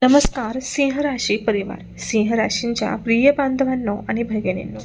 नमस्कार सिंह राशी परिवार. सिंह राशींच्या प्रिय बांधवांनो आणि भगिनींनो,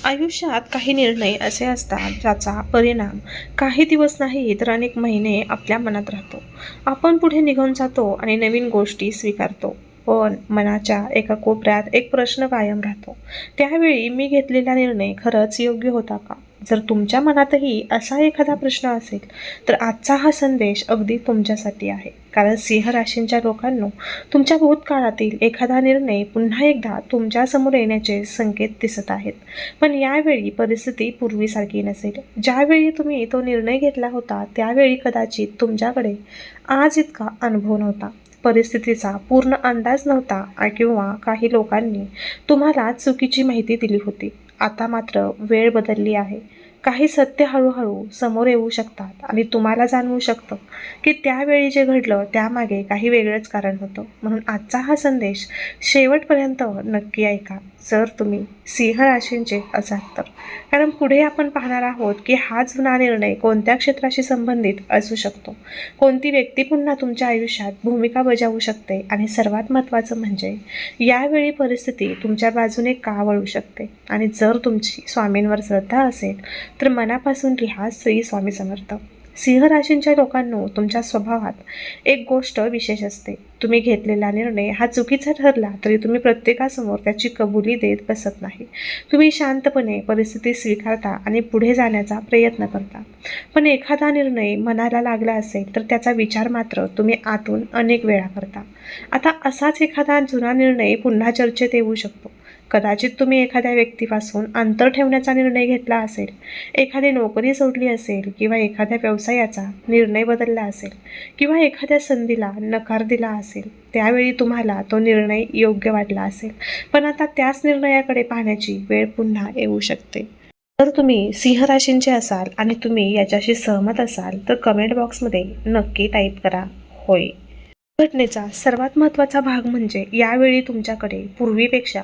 आयुष्यात काही निर्णय असे असतात ज्याचा परिणाम काही दिवस नाही तर अनेक महिने आपल्या मनात राहतो. आपण पुढे निघून जातो आणि नवीन गोष्टी स्वीकारतो, पण मनाच्या एका कोपऱ्यात एक प्रश्न कायम राहतो. त्यावेळी मी घेतलेला निर्णय खरंच योग्य होता का? जर तुमच्या मनातही असा एखादा प्रश्न असेल तर आजचा हा संदेश अगदी तुमच्यासाठी आहे. कारण सिंह राशींच्या लोकांनो, तुमच्या भूतकाळातील एखादा निर्णय पुन्हा एकदा तुमच्या समोर येण्याचे संकेत दिसत आहेत. पण यावेळी परिस्थिती पूर्वीसारखी नसेल. ज्यावेळी तुम्ही तो निर्णय घेतला होता त्यावेळी कदाचित तुमच्याकडे आज इतका अनुभव नव्हता, परिस्थितीचा पूर्ण अंदाज नव्हता किंवा काही लोकांनी तुम्हाला चुकीची माहिती दिली होती. आता मात्र वेळ बदलली आहे. काही सत्य हळूहळू समोर येऊ शकतात आणि तुम्हाला जाणवू शकतं की त्यावेळी जे घडलं त्यामागे काही वेगळंच कारण होतं. म्हणून आजचा हा संदेश शेवटपर्यंत नक्की ऐका, जर तुम्ही सिंह राशींचे असाल तर. कारण पुढे आपण पाहणार आहोत की हा जुना निर्णय कोणत्या क्षेत्राशी संबंधित असू शकतो, कोणती व्यक्ती पुन्हा तुमच्या आयुष्यात भूमिका बजावू शकते आणि सर्वात महत्त्वाचं म्हणजे यावेळी परिस्थिती तुमच्या बाजूने का वळू शकते. आणि जर तुमची स्वामींवर श्रद्धा असेल तर मनापासून लिहा श्री स्वामी समर्थ. सिंह राशींच्या लोकांनो, तुमच्या स्वभावात एक गोष्ट विशेष असते. तुम्ही घेतलेला निर्णय हा चुकीचा ठरला तरी तुम्ही प्रत्येकासमोर त्याची कबुली देत बसत नाही. तुम्ही शांतपणे परिस्थिती स्वीकारता आणि पुढे जाण्याचा प्रयत्न करता. पण एखादा निर्णय मनाला लागला असेल तर त्याचा विचार मात्र तुम्ही आतून अनेक वेळा करता. आता असाच एखादा जुना निर्णय पुन्हा चर्चेत येऊ शकतो. कदाचित तुम्ही एखाद्या व्यक्तीपासून अंतर ठेवण्याचा निर्णय घेतला असेल, एखादी नोकरी सोडली असेल किंवा एखाद्या व्यवसायाचा निर्णय बदलला असेल किंवा एखाद्या संधीला नकार दिला असेल. त्यावेळी तुम्हाला तो निर्णय योग्य वाटला असेल, पण आता त्याच निर्णयाकडे पाहण्याची वेळ पुन्हा येऊ शकते. जर तुम्ही सिंह राशींचे असाल आणि तुम्ही याच्याशी सहमत असाल तर कमेंट बॉक्समध्ये नक्की टाईप करा होय. घटनेचा सर्वात महत्त्वाचा भाग म्हणजे यावेळी तुमच्याकडे पूर्वीपेक्षा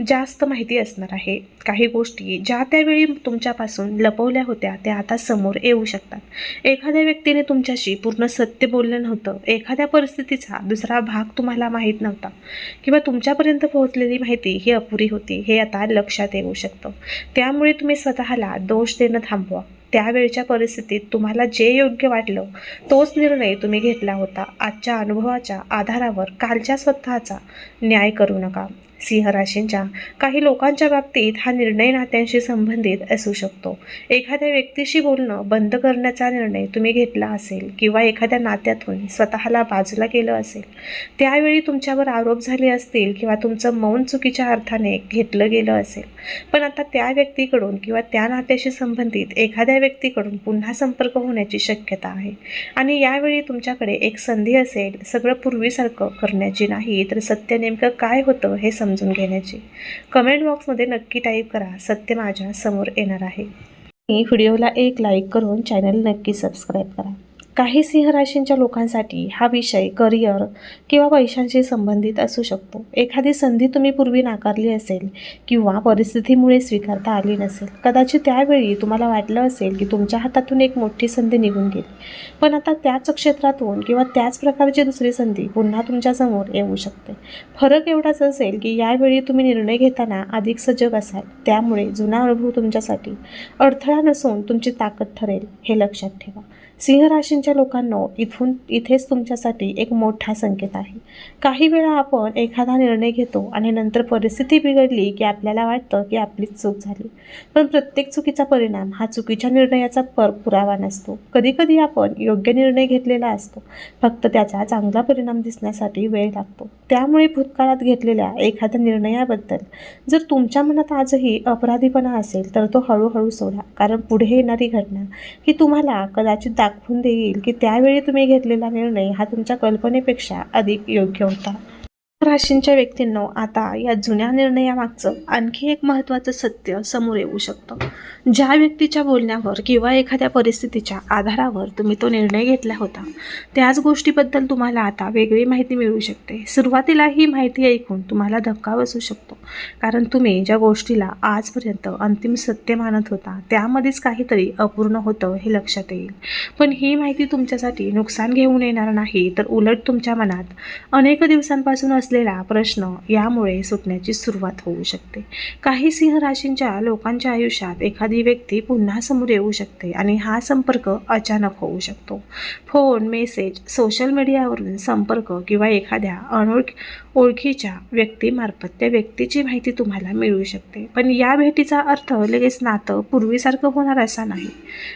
जास्त माहिती असणार आहे. काही गोष्टी ज्या त्यावेळी तुमच्यापासून लपवल्या होत्या त्या आता समोर येऊ शकतात. एखाद्या व्यक्तीने तुमच्याशी पूर्ण सत्य बोललं नव्हतं, एखाद्या परिस्थितीचा दुसरा भाग तुम्हाला माहीत नव्हता किंवा तुमच्यापर्यंत पोहोचलेली माहिती ही अपुरी होती, हे आता लक्षात येऊ शकतं. त्यामुळे तुम्ही स्वतःला दोष देणं थांबवा. त्यावेळच्या परिस्थितीत तुम्हाला जे योग्य वाटलं तोच निर्णय तुम्ही घेतला होता. आजच्या अनुभवाच्या आधारावर कालच्या स्वतःचा न्याय करू नका. सिंह राशींच्या काही लोकांच्या बाबतीत हा निर्णय नात्यांशी संबंधित असू शकतो. एखाद्या व्यक्तीशी बोलणं बंद करण्याचा निर्णय तुम्ही घेतला असेल किंवा एखाद्या नात्यातून स्वतःला बाजूला केलं असेल. त्यावेळी तुमच्यावर आरोप झाले असतील किंवा तुमचं मौन चुकीच्या अर्थाने घेतलं गेलं असेल. पण आता त्या व्यक्तीकडून किंवा त्या नात्याशी संबंधित एखाद्या व्यक्तीकडून पुन्हा संपर्क होण्याची शक्यता आहे. आणि यावेळी तुमच्याकडे एक संधी असेल सगळं पूर्वीसारखं करण्याची नाही तर सत्य नेमकं काय होतं हे समजून घेण्याची. कमेंट बॉक्समध्ये नक्की टाईप करा, सत्य माझ्या समोर येणार आहे. व्हिडिओला एक लाईक करून चॅनल नक्की सबस्क्राईब करा. काही सिंह राशींच्या लोकांसाठी हा विषय करिअर किंवा पैशांशी संबंधित असू शकतो. एखादी संधी तुम्ही पूर्वी नाकारली असेल किंवा परिस्थितीमुळे स्वीकारता आली नसेल. कदाचित त्यावेळी तुम्हाला वाटलं असेल की तुमच्या हातातून एक मोठी संधी निघून गेली, पण आता त्याच क्षेत्रातून किंवा त्याच प्रकारची दुसरी संधी पुन्हा तुमच्यासमोर येऊ शकते. फरक एवढाच असेल की यावेळी तुम्ही निर्णय घेताना अधिक सजग असाल. त्यामुळे जुना अनुभव तुमच्यासाठी अडथळा नसून तुमची ताकद ठरेल, हे लक्षात ठेवा. सिंह राशींच्या लोकांनो, इथेच तुमच्यासाठी एक मोठा संकेत आहे. काही वेळा आपण एखादा निर्णय घेतो आणि नंतर परिस्थिती बिघडली की आपल्याला वाटतं की आपलीच चूक झाली. पण प्रत्येक चुकीचा परिणाम हा चुकीच्या निर्णयाचा पुरावा नसतो. कधीकधी आपण योग्य निर्णय घेतलेला असतो, फक्त त्याचा चांगला परिणाम दिसण्यासाठी वेळ लागतो. त्यामुळे भूतकाळात घेतलेल्या एखाद्या निर्णयाबद्दल जर तुमच्या मनात आजही अपराधीपणा असेल तर तो हळूहळू सोडा. कारण पुढे येणारी घटना ही तुम्हाला कदाचित दाखवून देईल की त्यावेळी तुम्ही घेतलेला निर्णय हा तुमच्या कल्पनेपेक्षा अधिक योग्य होता. राशींच्या व्यक्तींनो, आता या जुन्या निर्णयामागचं आणखी एक महत्त्वाचं सत्य समोर येऊ शकतं. ज्या व्यक्तीच्या बोलण्यावर किंवा एखाद्या परिस्थितीच्या आधारावर तुम्ही तो निर्णय घेतला होता त्याच गोष्टीबद्दल तुम्हाला आता वेगळी माहिती मिळू शकते. सुरुवातीला ही माहिती ऐकून तुम्हाला धक्का बसू शकतो, कारण तुम्ही ज्या गोष्टीला आजपर्यंत अंतिम सत्य मानत होता त्यामध्येच काहीतरी अपूर्ण होतं हे लक्षात येईल. पण ही माहिती तुमच्यासाठी नुकसान घेऊन येणार नाही, तर उलट तुमच्या मनात अनेक दिवसांपासून असलेला प्रश्न यामुळे सुटण्याची सुरुवात होऊ शकते. काही सिंह राशींच्या लोकांच्या आयुष्यात एखादी व्यक्ती पुन्हा समोर येऊ शकते आणि हा संपर्क अचानक होऊ शकतो. फोन, मेसेज, सोशल मीडियावरून संपर्क किंवा एखाद्या ओळखीच्या व्यक्तीमार्फत त्या व्यक्तीची माहिती तुम्हाला मिळू शकते. पण या भेटीचा अर्थ लगेच नातं पूर्वीसारखं होणार असा नाही.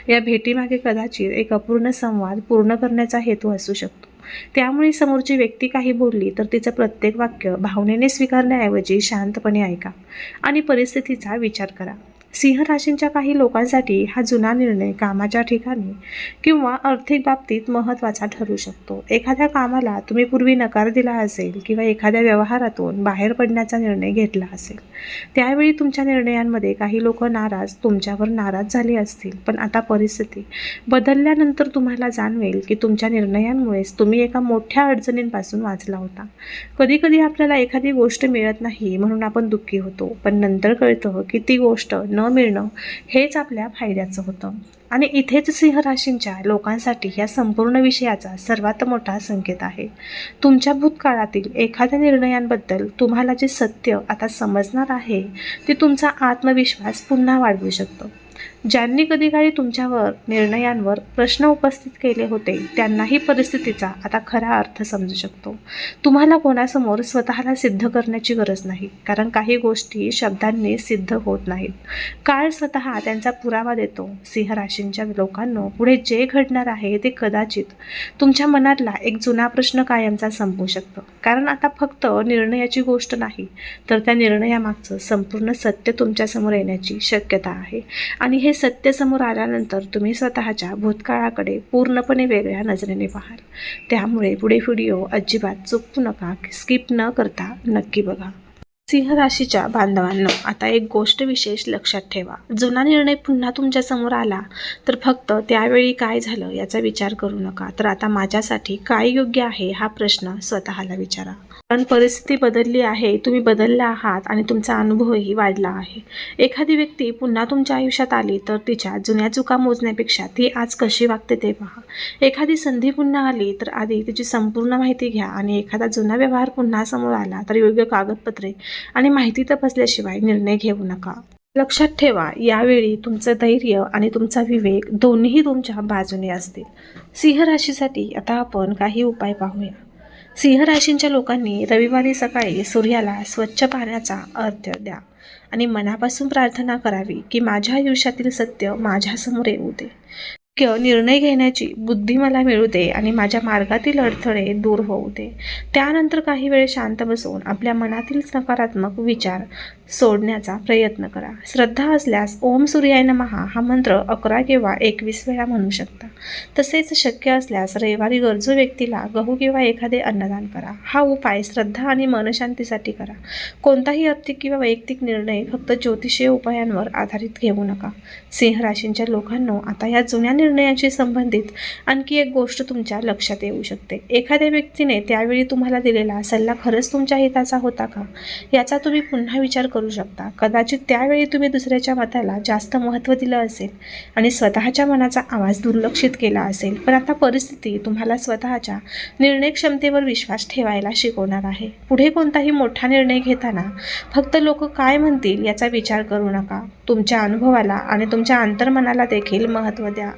या भेटीमागे कदाचित एक अपूर्ण संवाद पूर्ण करण्याचा हेतू असू शकतो. त्यामुळे समोरची व्यक्ती काही बोलली तर तिचं प्रत्येक वाक्य भावनेने स्वीकारण्याऐवजी शांतपणे ऐका आणि परिस्थितीचा विचार करा. सिंह राशींच्या काही लोकांसाठी हा जुना निर्णय कामाच्या ठिकाणी किंवा आर्थिक बाबतीत महत्त्वाचा ठरू शकतो. एखाद्या कामाला तुम्ही पूर्वी नकार दिला असेल किंवा एखाद्या व्यवहारातून बाहेर पडण्याचा निर्णय घेतला असेल. त्यावेळी तुमच्या निर्णयांमध्ये काही लोक तुमच्यावर नाराज झाले असतील. पण आता परिस्थिती बदलल्यानंतर तुम्हाला जाणवेल की तुमच्या निर्णयांमुळेच तुम्ही एका मोठ्या अडचणींपासून वाचला होता. कधीकधी आपल्याला एखादी गोष्ट मिळत नाही म्हणून आपण दुःखी होतो, पण नंतर कळतं की ती गोष्ट न मिळणं हेच आपल्या फायद्याचं होतं. आणि इथेच सिंह राशींच्या लोकांसाठी या संपूर्ण विषयाचा सर्वात मोठा संकेत आहे. तुमच्या भूतकाळातील एखाद्या निर्णयांबद्दल तुम्हाला जे सत्य आता समजणार आहे ते तुमचा आत्मविश्वास पुन्हा वाढवू शकतं. ज्यांनी कधी काळी तुमच्यावर निर्णयांवर प्रश्न उपस्थित केले होते त्यांनाही परिस्थितीचा आता खरा अर्थ समजू शकतो. तुम्हाला कोणासमोर स्वतःला सिद्ध करण्याची गरज नाही, कारण काही गोष्टी शब्दांनी सिद्ध होत नाहीत. काळ स्वतः त्यांचा पुरावा देतो. सिंह राशींच्या लोकांना पुढे जे घडणार आहे ते कदाचित तुमच्या मनातला एक जुना प्रश्न कायमचा संपू शकतो. कारण आता फक्त निर्णयाची गोष्ट नाही तर त्या निर्णयामागचं संपूर्ण सत्य तुमच्यासमोर येण्याची शक्यता आहे. आणि हे सत्य समोर आल्यानंतर तुम्ही स्वतःच्या भूतकाळाकडे पूर्णपणे वेगळ्या नजरेने पाहाल. त्यामुळे पुढे व्हिडिओ अजिबात चुकवू नका, स्किप न करता नक्की बघा. सिंह राशीच्या बांधवांनो, आता एक गोष्ट विशेष लक्षात ठेवा. जुना निर्णय पुन्हा तुमच्या समोर आला तर फक्त त्यावेळी काय झालं याचा विचार करू नका, तर आता माझ्यासाठी काय योग्य आहे हा प्रश्न स्वतःला विचारा. कारण परिस्थिती बदलली आहे, तुम्ही बदलला आहात आणि तुमचा अनुभवही वाढला आहे. एखादी व्यक्ती पुन्हा तुमच्या आयुष्यात आली तर तिच्या जुन्या चुका मोजण्यापेक्षा ती आज कशी वागते ते पहा. एखादी संधी पुन्हा आली तर आधी तिची संपूर्ण माहिती घ्या आणि एखादा जुना व्यवहार पुन्हा समोर आला तर योग्य कागदपत्रे आणि माहिती तपासल्याशिवाय निर्णय घेऊ नका. लक्षात ठेवा, यावेळी तुमचं धैर्य आणि तुमचा विवेक दोन्हीही तुमच्या बाजूने असतील. सिंह राशीसाठी आता आपण काही उपाय पाहूया. सिंह राशींच्या लोकांनी रविवारी सकाळी सूर्याला स्वच्छ पाण्याचा अर्घ्य द्या आणि मनापासून प्रार्थना करावी की माझ्या आयुष्यातील सत्य माझ्यासमोर येऊ दे, निर्णय घेण्याची बुद्धी मला मिळू दे आणि माझ्या मार्गातील अडथळे दूर होऊ दे. त्यानंतर काही वेळ शांत बसून आपल्या मनातील नकारात्मक विचार सोडण्याचा प्रयत्न करा. श्रद्धा असल्यास ओम सूर्याय नमः हा मंत्र 11 किंवा 21 वेळा म्हणू शकता. तसेच शक्य असल्यास रविवारी गरजू व्यक्तीला गहू किंवा एखादे अन्नदान करा. हा उपाय श्रद्धा आणि मनशांतीसाठी करा. कोणताही आर्थिक किंवा वैयक्तिक निर्णय फक्त ज्योतिषीय उपायांवर आधारित घेऊ नका. सिंह राशींच्या लोकांना आता या जुन्या निर्णयाशी संबंधित आणखी एक गोष्ट तुमच्या लक्षात येऊ शकते. एखाद्या व्यक्तीने त्यावेळी तुम्हाला दिलेला सल्ला खरंच तुमच्या हिताचा होता का याचा तुम्ही पुन्हा विचार करू शकता. कदाचित त्यावेळी तुम्ही दुसऱ्याच्या मताला जास्त महत्त्व दिलं असेल आणि स्वतःच्या मनाचा आवाज दुर्लक्षित केला असेल. पण आता परिस्थिती तुम्हाला स्वतःच्या निर्णय क्षमतेवर विश्वास ठेवायला शिकवणार आहे. पुढे कोणताही मोठा निर्णय घेताना फक्त लोक काय म्हणतील याचा विचार करू नका. तुमच्या अनुभवाला आणि तुमच्या अंतर्मनाला देखील महत्त्व द्या.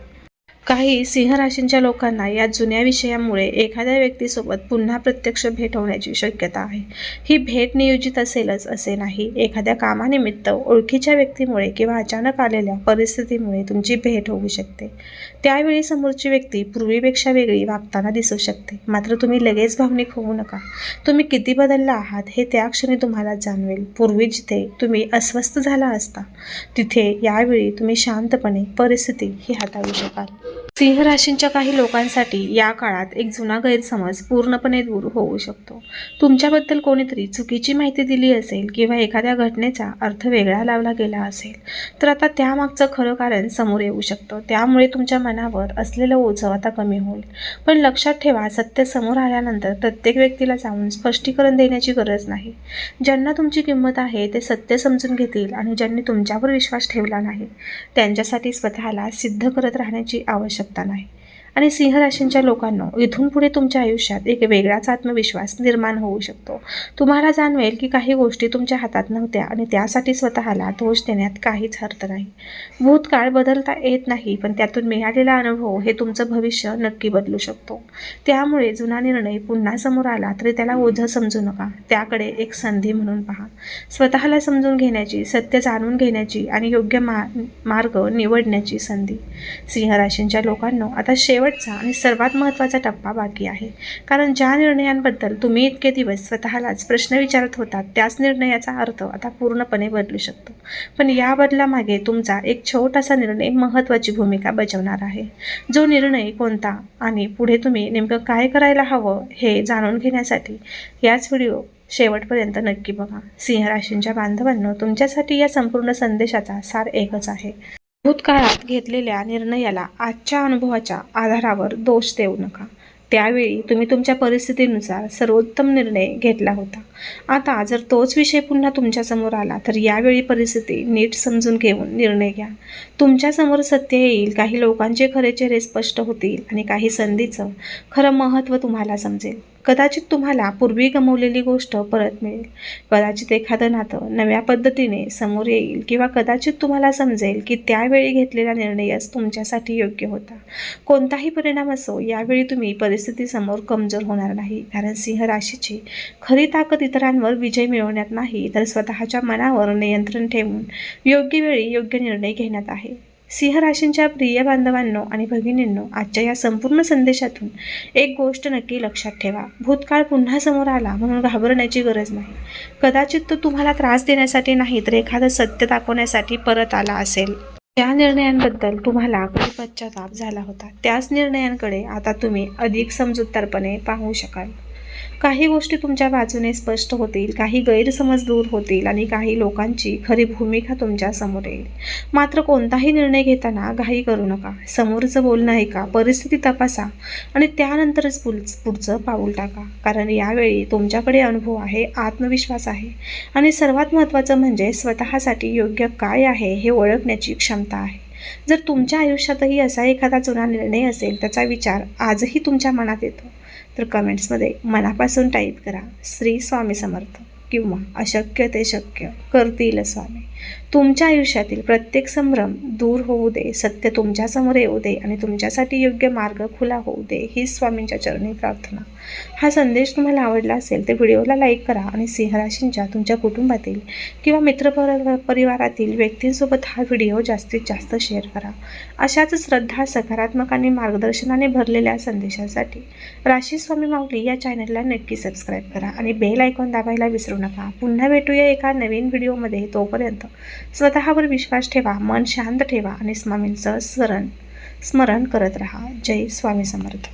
काही सिंह राशींच्या लोकांना या जुन्या विषयामुळे एखाद्या व्यक्तीसोबत पुन्हा प्रत्यक्ष भेट होण्याची शक्यता आहे. ही भेट नियोजित असेलच असे नाही. एखाद्या कामानिमित्त ओळखीच्या व्यक्तीमुळे किंवा अचानक आलेल्या परिस्थितीमुळे तुमची भेट होऊ शकते. त्यावेळी समोरची व्यक्ती पूर्वीपेक्षा वेगळी वागताना दिसू शकते. मात्र तुम्ही लगेच भावनिक होऊ नका. तुम्ही किती बदलला आहात हे त्या क्षणी तुम्हाला जाणवेल. पूर्वी जिथे तुम्ही अस्वस्थ झाला असता तिथे यावेळी तुम्ही शांतपणे परिस्थिती ही हाताळू शकाल. सिंह राशींच्या काही लोकांसाठी या काळात एक जुना गैरसमज पूर्णपणे दूर होऊ शकतो. तुमच्याबद्दल कोणीतरी चुकीची माहिती दिली असेल किंवा एखाद्या घटनेचा अर्थ वेगळा लावला गेला असेल तर आता त्यामागचं खरं कारण समोर येऊ शकतं. त्यामुळे तुमच्या मनावर असलेलं ओझं आता कमी होईल. पण लक्षात ठेवा, सत्य समोर आल्यानंतर प्रत्येक व्यक्तीला जाऊन स्पष्टीकरण देण्याची गरज नाही. ज्यांना तुमची किंमत आहे ते सत्य समजून घेतील आणि ज्यांनी तुमच्यावर विश्वास ठेवला नाही त्यांच्यासाठी स्वतःला सिद्ध करत राहण्याची आवश्यकता नाही. आणि सिंह राशींच्या लोकांनो, इथून पुढे तुमच्या आयुष्यात एक वेगळाच आत्मविश्वास निर्माण होऊ शकतो. तुम्हाला जाणवेल की काही गोष्टी तुमच्या हातात नव्हत्या आणि त्यासाठी स्वतःला दोष देण्यात काहीच अर्थ नाही. भूतकाळ बदलता येत नाही, पण त्यातून मिळालेला अनुभव हे तुमचं भविष्य नक्की बदलू शकतो. त्यामुळे जुना निर्णय पुन्हा समोर आला तरी त्याला ओझं समजू नका, त्याकडे एक संधी म्हणून पहा. स्वतःला समजून घेण्याची, सत्य जाणून घेण्याची आणि योग्य मार्ग निवडण्याची संधी. सिंह राशींच्या लोकांनो, आता शेवटचा आणि सर्वात महत्त्वाचा टप्पा बाकी आहे. कारण ज्या निर्णयांबद्दल तुम्ही इतके दिवस स्वतःलाच प्रश्न विचारत होता, त्याच निर्णयाचा अर्थ आता पूर्णपणे बदलू शकतो. पण या बदलामागे तुमचा एक छोटासा निर्णय महत्त्वाची भूमिका बजावणार आहे. जो निर्णय कोणता आणि पुढे तुम्ही नेमकं काय करायला हवं हे जाणून घेण्यासाठी याच व्हिडिओ शेवटपर्यंत नक्की बघा. सिंह राशींच्या बांधवांनो, तुमच्यासाठी या संपूर्ण संदेशाचा सार एकच आहे. भूतकाळात घेतलेल्या निर्णयाला आजच्या अनुभवाच्या आधारावर दोष देऊ नका. त्यावेळी तुम्ही तुमच्या परिस्थितीनुसार सर्वोत्तम निर्णय घेतला होता. आता जर तोच विषय पुन्हा तुमच्यासमोर आला तर यावेळी परिस्थिती नीट समजून घेऊन निर्णय घ्या. तुमच्यासमोर सत्य येईल, काही लोकांचे खरे चेहरे स्पष्ट होतील आणि काही संधीचं खरं महत्त्व तुम्हाला समजेल. कदाचित तुम्हाला पूर्वी गमावलेली गोष्ट परत मिळेल, कदाचित एखादं नातं नव्या पद्धतीने समोर येईल, किंवा कदाचित तुम्हाला समजेल की त्यावेळी घेतलेला निर्णयच तुमच्यासाठी योग्य होता. कोणताही परिणाम असो, यावेळी तुम्ही परिस्थितीसमोर कमजोर होणार नाही. कारण सिंह राशीची खरी ताकद इतरांवर विजय मिळवण्यात नाही, तर स्वतःच्या मनावर नियंत्रण ठेवून योग्य वेळी योग्य निर्णय घेण्यात आहे. सिंह राशींच्या प्रिय बांधवांनो आणि भगिनींनो, आजच्या या संपूर्ण संदेशातून एक गोष्ट नक्की लक्षात ठेवा. भूतकाळ पुन्हा समोर आला म्हणून घाबरण्याची गरज नाही. कदाचित तो तुम्हाला त्रास देण्यासाठी नाही, तर एखादं सत्य दाखवण्यासाठी परत आला असेल. ज्या निर्णयांबद्दल तुम्हाला कधी पश्चाताप झाला होता, त्याच निर्णयांकडे आता तुम्ही अधिक समजूतदारपणे पाहू शकाल. काही गोष्टी तुमच्या बाजूने स्पष्ट होतील, काही गैरसमज दूर होतील आणि काही लोकांची खरी भूमिका तुमच्या समोर येईल. मात्र कोणताही निर्णय घेताना घाई करू नका. समोरचं बोलणं ऐका, परिस्थिती तपासा आणि त्यानंतरच पुढचं पाऊल टाका. कारण यावेळी तुमच्याकडे अनुभव आहे, आत्मविश्वास आहे आणि सर्वात महत्त्वाचं म्हणजे स्वतःसाठी योग्य काय आहे हे ओळखण्याची क्षमता आहे. जर तुमच्या आयुष्यातही असा एखादा जुना निर्णय असेल, त्याचा विचार आजही तुमच्या मनात येतो, तर कमेंट्समध्ये मनापासून टाईप करा, श्री स्वामी समर्थ, किंवा अशक्य ते शक्य करतील स्वामी. तुमच्या आयुष्यातील प्रत्येक संभ्रम दूर होऊ दे, सत्य तुमच्यासमोर येऊ दे आणि तुमच्यासाठी योग्य मार्ग खुला होऊ दे, ही स्वामींच्या चरणी प्रार्थना. हा संदेश तुम्हाला आवडला असेल तर व्हिडिओला लाईक करा आणि सिंह राशींच्या तुमच्या कुटुंबातील किंवा मित्रपरिवारातील व्यक्तींसोबत हा व्हिडिओ जास्तीत जास्त शेअर करा. अशाच श्रद्धा, सकारात्मक आणि मार्गदर्शनाने भरलेल्या संदेशासाठी राशी स्वामी माऊली या चॅनलला नक्की सबस्क्राईब करा आणि बेल आयकॉन दाबायला विसरू नका. पुन्हा भेटूया एका नवीन व्हिडिओमध्ये. तोपर्यंत स्वतःवर विश्वास ठेवा, मन शांत ठेवा आणि स्वामींचं स्मरण करत राहा. जय स्वामी समर्थ.